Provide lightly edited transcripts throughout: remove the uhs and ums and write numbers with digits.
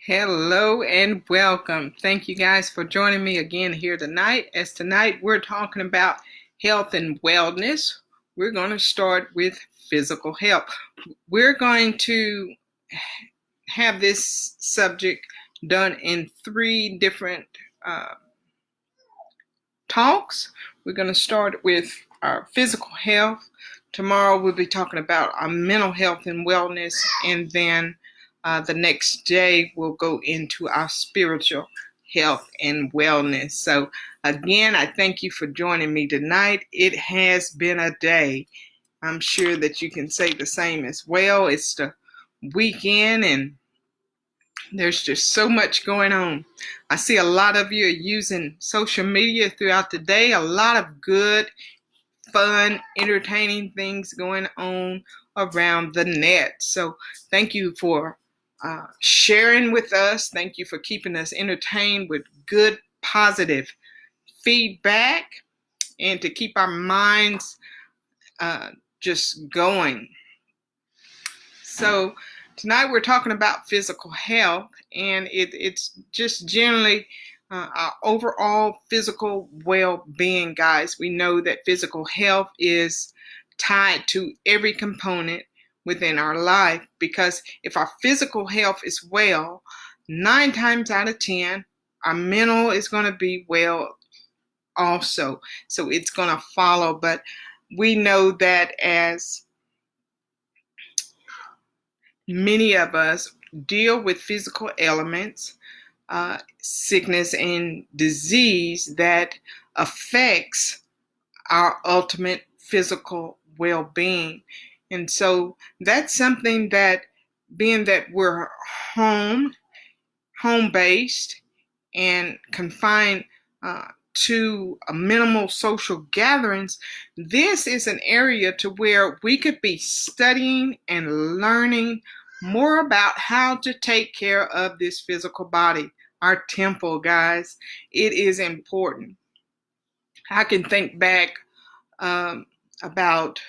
Hello and welcome. Thank you guys for joining me again here tonight. As tonight we're talking about health and wellness, we're going to start with physical health. We're going to have this subject done in three different uh, talks. We're going to start with our physical health. Tomorrow we'll be talking about our mental health and wellness, and then the next day we'll go into our spiritual health and wellness. So again, I thank you for joining me tonight. It has been a day. I'm sure that you can say the same as well. It's the weekend and there's just so much going on. I see a lot of you are using social media throughout the day. A lot of good, fun, entertaining things going on around the net. So thank you for sharing with us. Thank you for keeping us entertained with good, positive feedback and to keep our minds just going. So tonight we're talking about physical health, and it's just generally our overall physical well-being, guys. We know that physical health is tied to every component within our life, because if our physical health is well, 9 times out of 10, our mental is going to be well also. So it's going to follow, but we know that as many of us deal with physical ailments, sickness, and disease that affects our ultimate physical well-being. And so that's something that, being that we're home-based and confined to minimal social gatherings, this is an area to where we could be studying and learning more about how to take care of this physical body, our temple, guys. It is important. I can think back about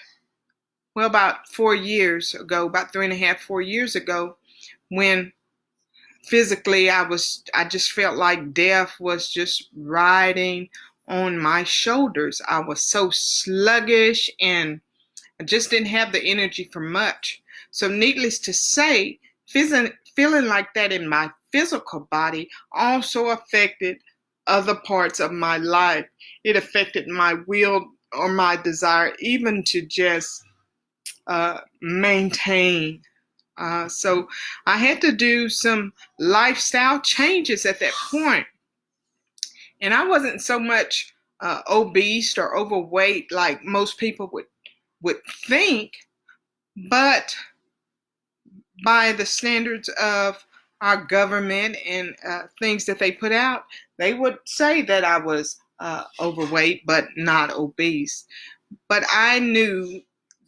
4 years ago, about 3.5, 4 years ago, when physically I just felt like death was just riding on my shoulders. I was so sluggish and I just didn't have the energy for much. So needless to say, feeling like that in my physical body also affected other parts of my life. It affected my will or my desire even to just maintain. So I had to do some lifestyle changes at that point. And I wasn't so much obese or overweight like most people would think, but by the standards of our government and things that they put out, they would say that I was overweight but not obese. But I knew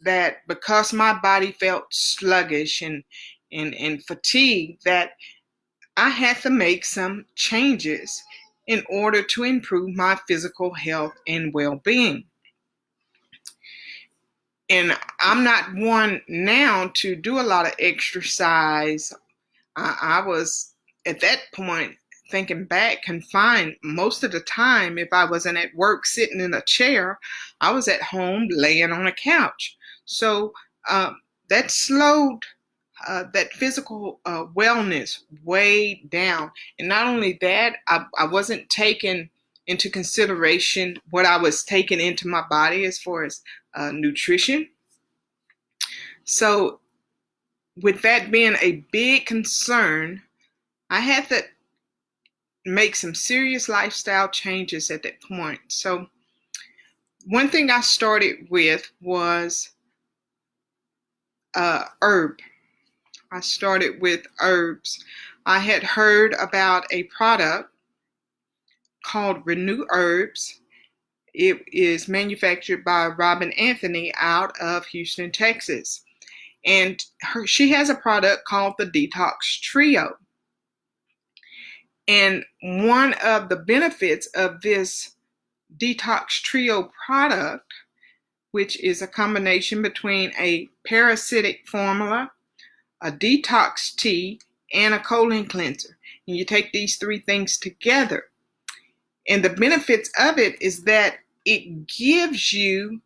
that because my body felt sluggish and fatigued, that I had to make some changes in order to improve my physical health and well-being. And I'm not one now to do a lot of exercise. I was at that point, thinking back, confined most of the time. If I wasn't at work sitting in a chair, I was at home laying on a couch. So that slowed that physical wellness way down. And not only that, I wasn't taking into consideration what I was taking into my body as far as nutrition. So with that being a big concern, I had to make some serious lifestyle changes at that point. So one thing I started with was herb. I started with herbs. I had heard about a product called Renew Herbs. It is manufactured by Robin Anthony out of Houston, Texas. And she has a product called the Detox Trio. And one of the benefits of this Detox Trio product, which is a combination between a parasitic formula, a detox tea, and a colon cleanser. and you take these three things together. And the benefits of it is that it gives you,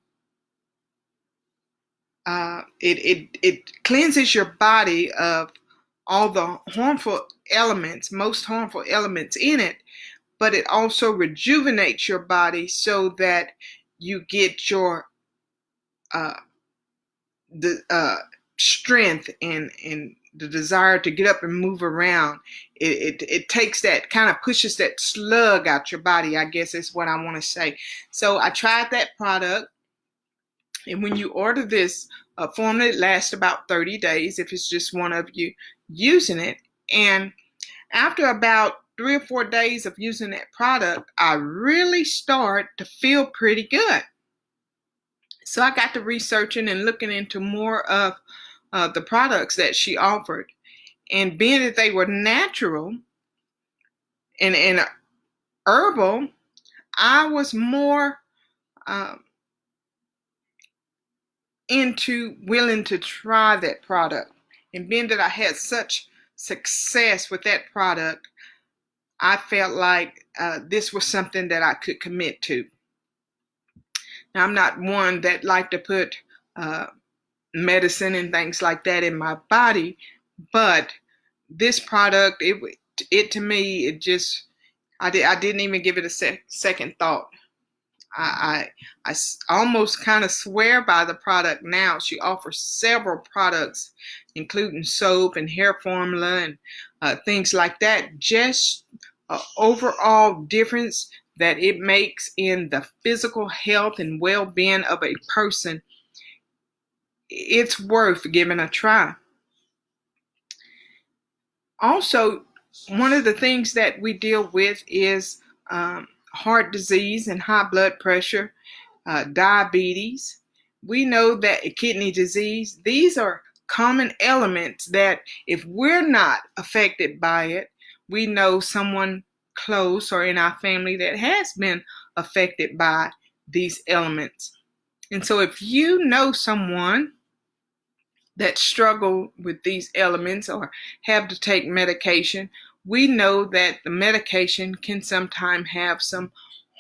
it cleanses your body of all the harmful elements, most harmful elements in it, but it also rejuvenates your body so that you get your strength and the desire to get up and move around. It takes that, kind of pushes that slug out your body, I guess is what I want to say. So I tried that product, and when you order this formula, it lasts about 30 days if it's just one of you using it. And after about 3 or 4 days of using that product, I really start to feel pretty good. So I got to researching and looking into more of the products that she offered. And being that they were natural and herbal, I was more into willing to try that product. And being that I had such success with that product, I felt like this was something that I could commit to. Now, I'm not one that like to put medicine and things like that in my body, but this product, it to me, it just, I didn't even give it a second thought. I almost kind of swear by the product now. She offers several products, including soap and hair formula and things like that. Just overall difference that it makes in the physical health and well-being of a person. It's worth giving a try. Also, one of the things that we deal with is heart disease and high blood pressure, diabetes. We know that kidney disease, these are common elements that if we're not affected by it, we know someone close or in our family that has been affected by these elements. And so if you know someone that struggle with these elements or have to take medication, we know that the medication can sometimes have some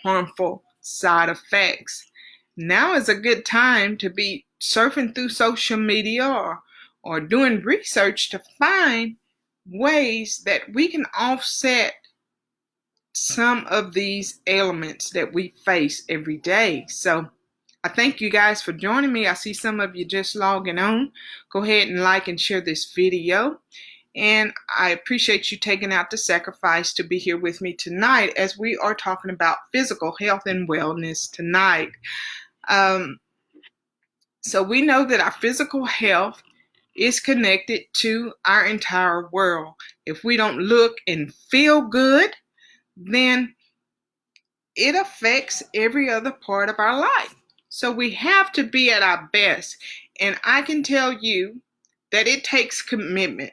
harmful side effects. Now is a good time to be surfing through social media or doing research to find ways that we can offset some of these ailments that we face every day. So I thank you guys for joining me. I see some of you just logging on. Go ahead and like and share this video. And I appreciate you taking out the sacrifice to be here with me tonight as we are talking about physical health and wellness tonight. So we know that our physical health is connected to our entire world. If we don't look and feel good, then it affects every other part of our life. So we have to be at our best. And I can tell you that it takes commitment.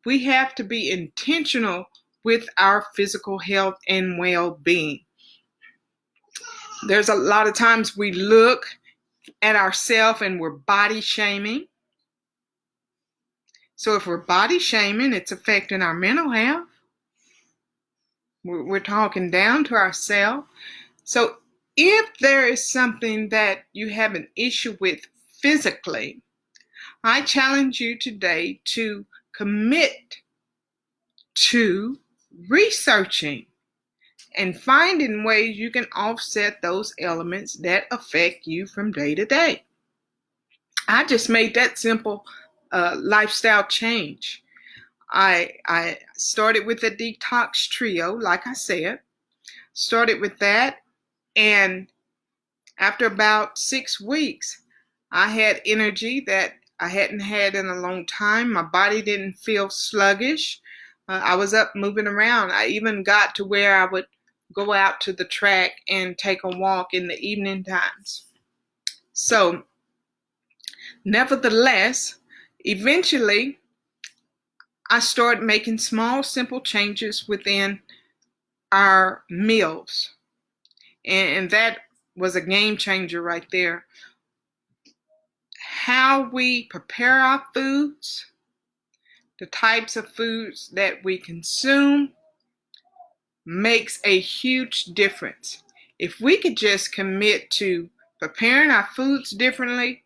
We have to be intentional with our physical health and well-being. There's a lot of times we look at ourselves and we're body shaming. So if we're body shaming, it's affecting our mental health. We're talking down to ourselves. So if there is something that you have an issue with physically, I challenge you today to commit to researching and finding ways you can offset those elements that affect you from day to day. I just made that simple lifestyle change. I started with the detox trio, like I said, started with that, and after about 6 weeks, I had energy that I hadn't had in a long time. My body didn't feel sluggish. I was up moving around. I even got to where I would go out to the track and take a walk in the evening times. So, nevertheless, eventually, I started making small, simple changes within our meals. And that was a game changer right there. How we prepare our foods, the types of foods that we consume, makes a huge difference. If we could just commit to preparing our foods differently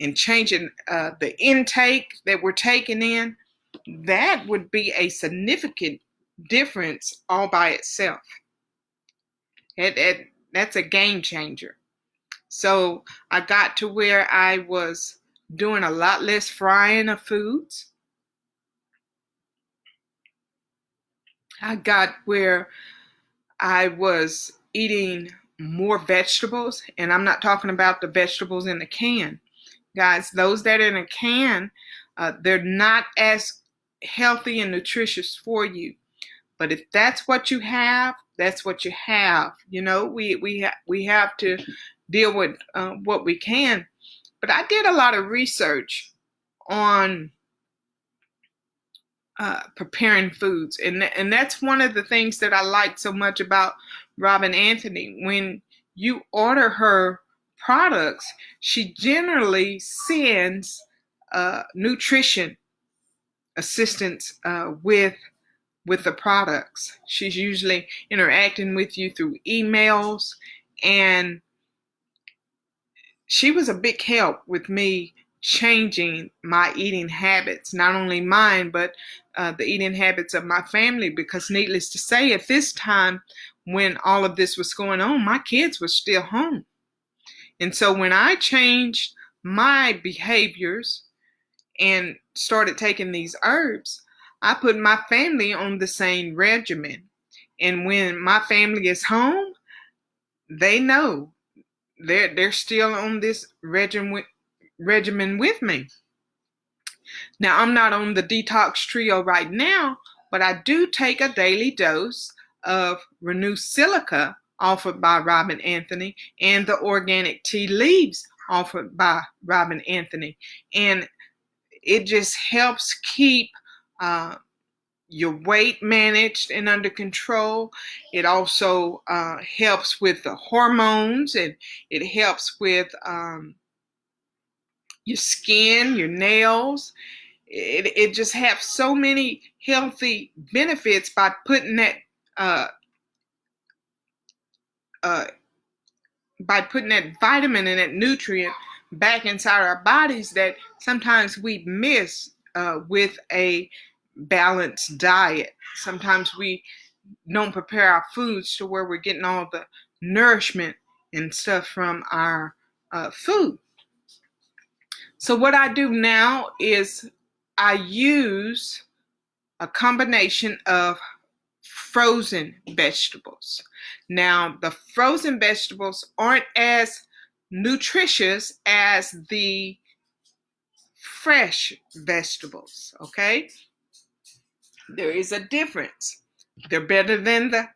and changing the intake that we're taking in, that would be a significant difference all by itself. That's a game changer. So I got to where I was doing a lot less frying of foods. I got where I was eating more vegetables, and I'm not talking about the vegetables in the can. Guys, those that are in a can, they're not as healthy and nutritious for you. But if that's what you have, that's what you have. You know, we have to deal with what we can. But I did a lot of research on preparing foods, and that's one of the things that I like so much about Robin Anthony. When you order her products, she generally sends nutrition assistance with the products. She's usually interacting with you through emails, and she was a big help with me changing my eating habits, not only mine, but the eating habits of my family. Because, needless to say, at this time when all of this was going on, my kids were still home. And so when I changed my behaviors and started taking these herbs, I put my family on the same regimen. And when my family is home, they know they're still on this regimen with me. Now, I'm not on the detox trio right now, but I do take a daily dose of Renew Silica offered by Robin Anthony and the organic tea leaves offered by Robin Anthony. And it just helps keep your weight managed and under control. It also helps with the hormones, and it helps with your skin, your nails. It just has so many healthy benefits by putting that uh, uh, vitamin and that nutrient back inside our bodies that sometimes we miss with a balanced diet. Sometimes we don't prepare our foods to where we're getting all the nourishment and stuff from our food. So what I do now is I use a combination of frozen vegetables. Now, the frozen vegetables aren't as nutritious as the fresh vegetables, okay? There is a difference. They're better than the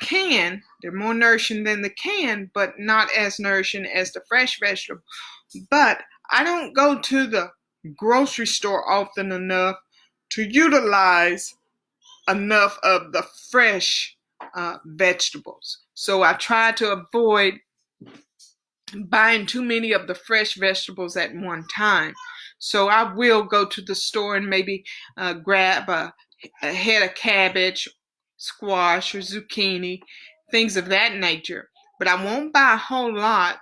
can. They're more nourishing than the can, but not as nourishing as the fresh vegetable. But I don't go to the grocery store often enough to utilize enough of the fresh vegetables. So I try to avoid buying too many of the fresh vegetables at one time. So I will go to the store and maybe grab a head of cabbage, squash, or zucchini, things of that nature. But I won't buy a whole lot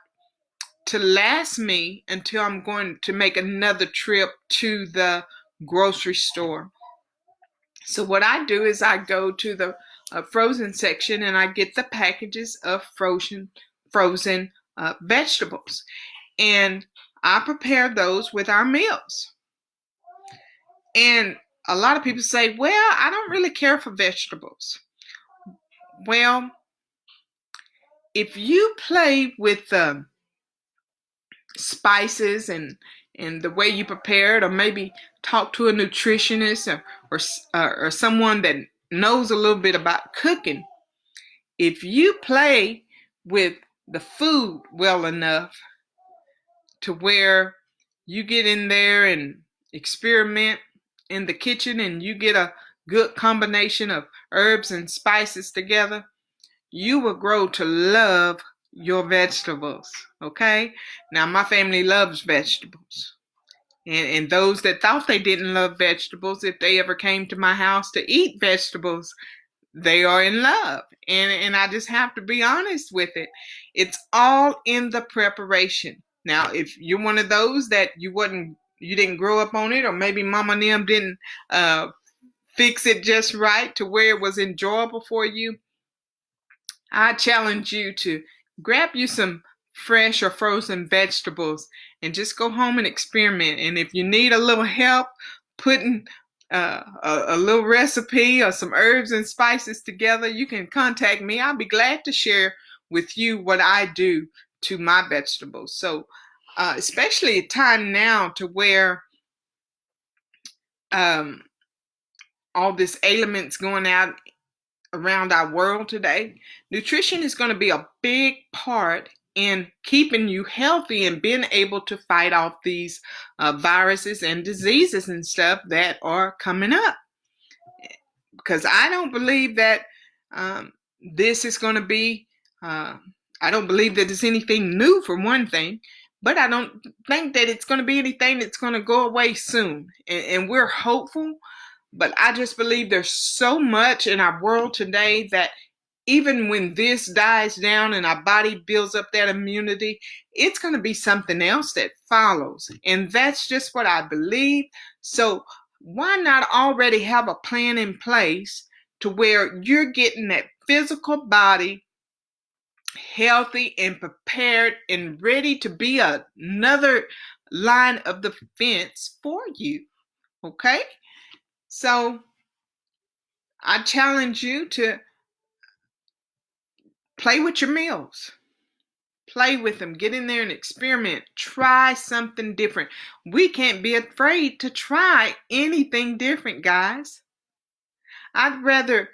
to last me until I'm going to make another trip to the grocery store. So what I do is I go to the frozen section and I get the packages of frozen vegetables, and I prepare those with our meals. And a lot of people say, well, I don't really care for vegetables. Well, if you play with the spices and the way you prepare it, or maybe talk to a nutritionist or someone that knows a little bit about cooking, if you play with the food well enough to where you get in there and experiment in the kitchen and you get a good combination of herbs and spices together, you will grow to love your vegetables. Okay? Now, my family loves vegetables. And those that thought they didn't love vegetables, if they ever came to my house to eat vegetables, they are in love. And I just have to be honest with it. It's all in the preparation. Now, if you're one of those that you didn't grow up on it, or maybe mama and them didn't fix it just right to where it was enjoyable for you, I challenge you to grab you some fresh or frozen vegetables and just go home and experiment. And if you need a little help putting a little recipe or some herbs and spices together, you can contact me. I'll be glad to share with you what I do to my vegetables. So, especially a time now to where um, all this ailments going out around our world today, nutrition is going to be a big part in keeping you healthy and being able to fight off these viruses and diseases and stuff that are coming up. Because I don't believe that this is going to be, I don't believe that it's anything new for one thing, but I don't think that it's going to be anything that's going to go away soon. And we're hopeful, but I just believe there's so much in our world today that even when this dies down and our body builds up that immunity, it's going to be something else that follows. And that's just what I believe. So why not already have a plan in place to where you're getting that physical body healthy and prepared and ready to be another line of defense for you? Okay? So I challenge you to play with your meals. Play with them. Get in there and experiment. Try something different. We can't be afraid to try anything different, guys. I'd rather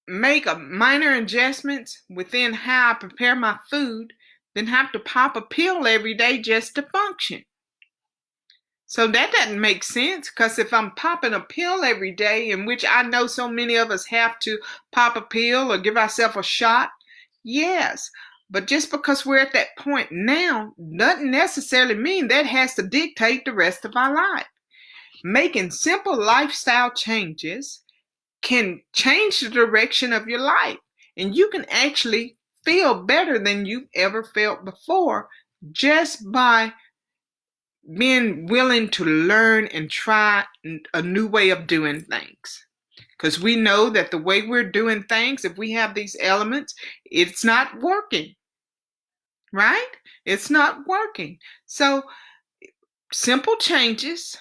make a minor adjustments within how I prepare my food than have to pop a pill every day just to function. So that doesn't make sense, because if I'm popping a pill every day, in which I know so many of us have to pop a pill or give ourselves a shot, yes. But just because we're at that point now doesn't necessarily mean that has to dictate the rest of our life. Making simple lifestyle changes can change the direction of your life, and you can actually feel better than you've ever felt before just by being willing to learn and try a new way of doing things. Because we know that the way we're doing things, if we have these elements, it's not working, right? It's not working. So simple changes.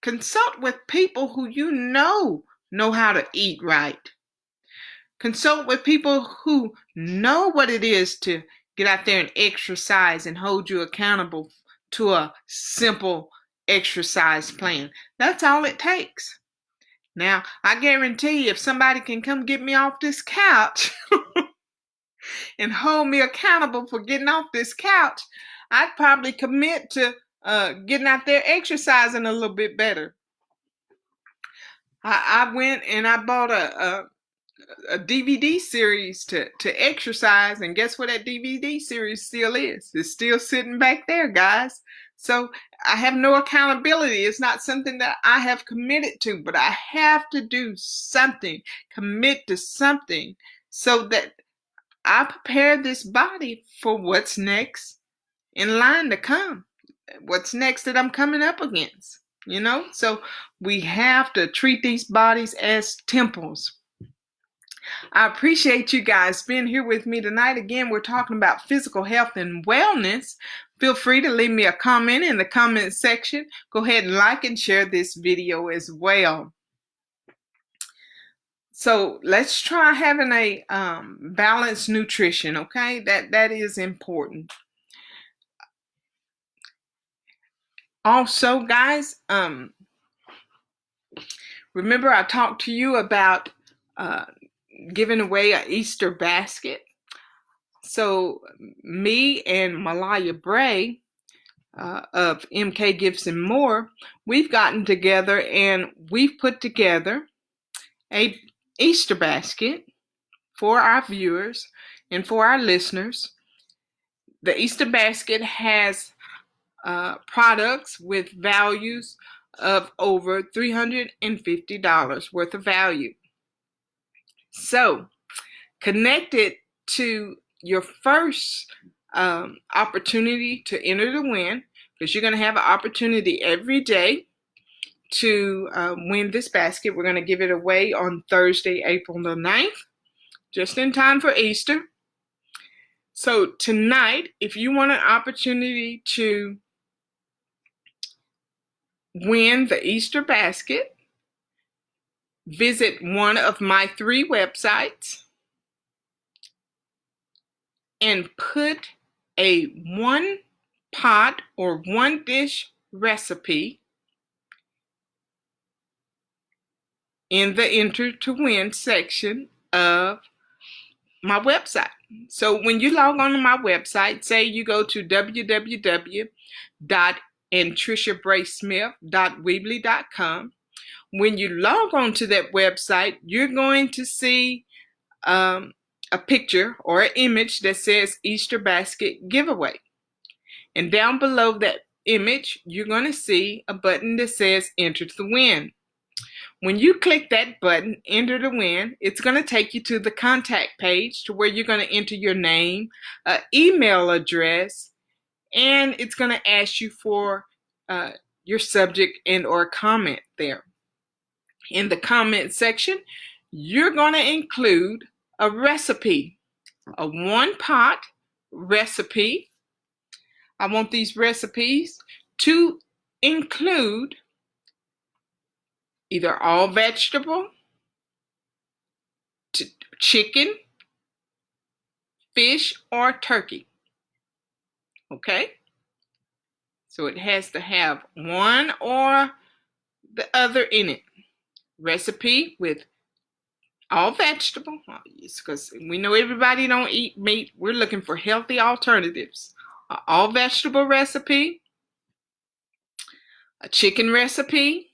Consult with people who you know how to eat right. Consult with people who know what it is to get out there and exercise and hold you accountable to a simple exercise plan. That's all it takes. Now, I guarantee you, if somebody can come get me off this couch and hold me accountable for getting off this couch, I'd probably commit to getting out there exercising a little bit better. I went and I bought a DVD series to exercise, and guess what that DVD series still is? It's still sitting back there, guys. So I have no accountability. It's not something that I have committed to, but I have to do something, commit to something, so that I prepare this body for what's next in line to come, what's next that I'm coming up against, So we have to treat these bodies as temples. I appreciate you guys being here with me tonight. Again, we're talking about physical health and wellness. Feel free to leave me a comment in the comment section. Go ahead and like and share this video as well. So let's try having a balanced nutrition, okay? That is important. Also, guys, remember I talked to you about giving away an Easter basket. So me and Malaya Bray of MK Gibson Moore, we've gotten together and we've put together a Easter basket for our viewers and for our listeners. The Easter basket has products with values of over $350 worth of value. So connected to your first opportunity to enter the win, because you're going to have an opportunity every day to win this basket. We're going to give it away on Thursday, April the 9th, just in time for Easter. So tonight, if you want an opportunity to win the Easter basket, visit one of my 3 websites and put a 1-pot or 1-dish recipe in the enter to win section of my website. So when you log on to my website, say you go to www.triciabraysmith.weebly.com. When you log on to that website, you're going to see a picture or an image that says Easter basket giveaway. And down below that image, you're going to see a button that says enter to win. When you click that button, enter to win, it's going to take you to the contact page to where you're going to enter your name, email address, and it's going to ask you for your subject and or comment there. In the comment section, you're going to include a recipe, a 1-pot recipe. I want these recipes to include either all vegetable, chicken, fish, or turkey. Okay? So it has to have one or the other in it. Recipe with all vegetable, because we know everybody don't eat meat. We're looking for healthy alternatives. All vegetable recipe, a chicken recipe,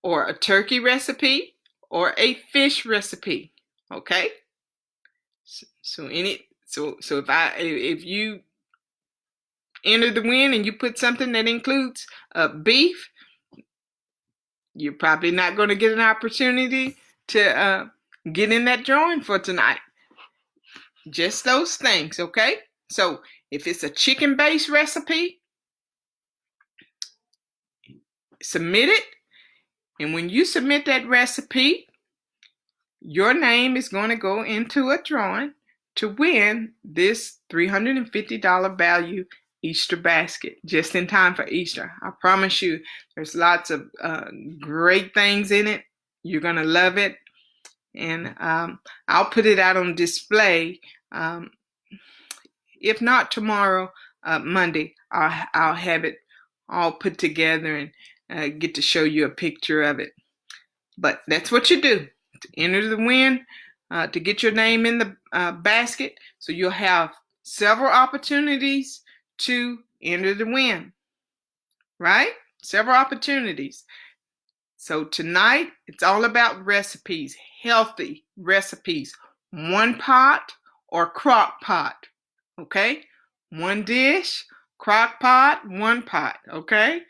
or a turkey recipe, or a fish recipe. Okay? So if you enter the win and you put something that includes beef, you're probably not going to get an opportunity to get in that drawing for tonight. Just those things, okay? So if it's a chicken-based recipe, submit it. And when you submit that recipe, your name is going to go into a drawing to win this $350 value Easter basket, just in time for Easter. I promise you, there's lots of great things in it. You're going to love it. And I'll put it out on display. If not tomorrow, Monday, I'll have it all put together and get to show you a picture of it. But that's what you do to enter the win, to get your name in the basket. So you'll have several opportunities to enter the win, right? Several opportunities. So tonight, it's all about recipes, healthy recipes. 1-pot or crock pot, okay? 1 dish, crock pot, 1-pot, okay?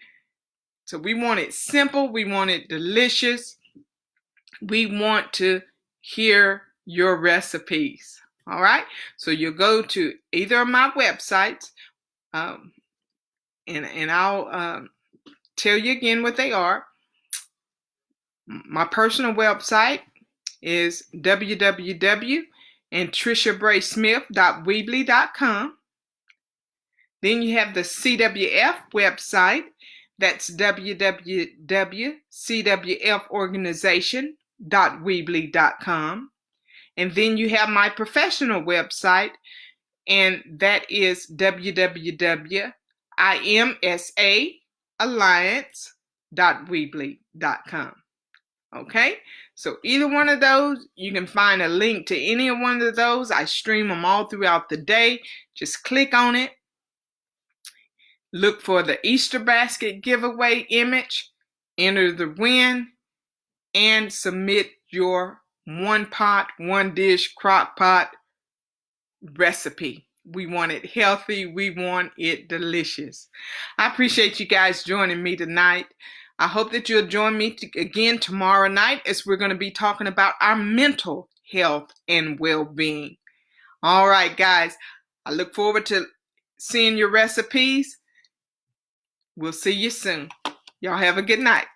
So we want it simple. We want it delicious. We want to hear your recipes, all right? So you'll go to either of my websites, and I'll tell you again what they are. My personal website is www.triciabraysmith.weebly.com. Then you have the CWF website. That's www.cwforganization.weebly.com. And then you have my professional website, and that is www.imsaalliance.weebly.com. Okay, so either one of those, you can find a link to any one of those. I stream them all throughout the day. Just click on it. Look for the Easter basket giveaway image, enter the win, and submit your 1-pot, 1-dish crock pot recipe. We want it healthy. We want it delicious. I appreciate you guys joining me tonight. I hope that you'll join me again tomorrow night as we're going to be talking about our mental health and well-being. All right, guys. I look forward to seeing your recipes. We'll see you soon. Y'all have a good night.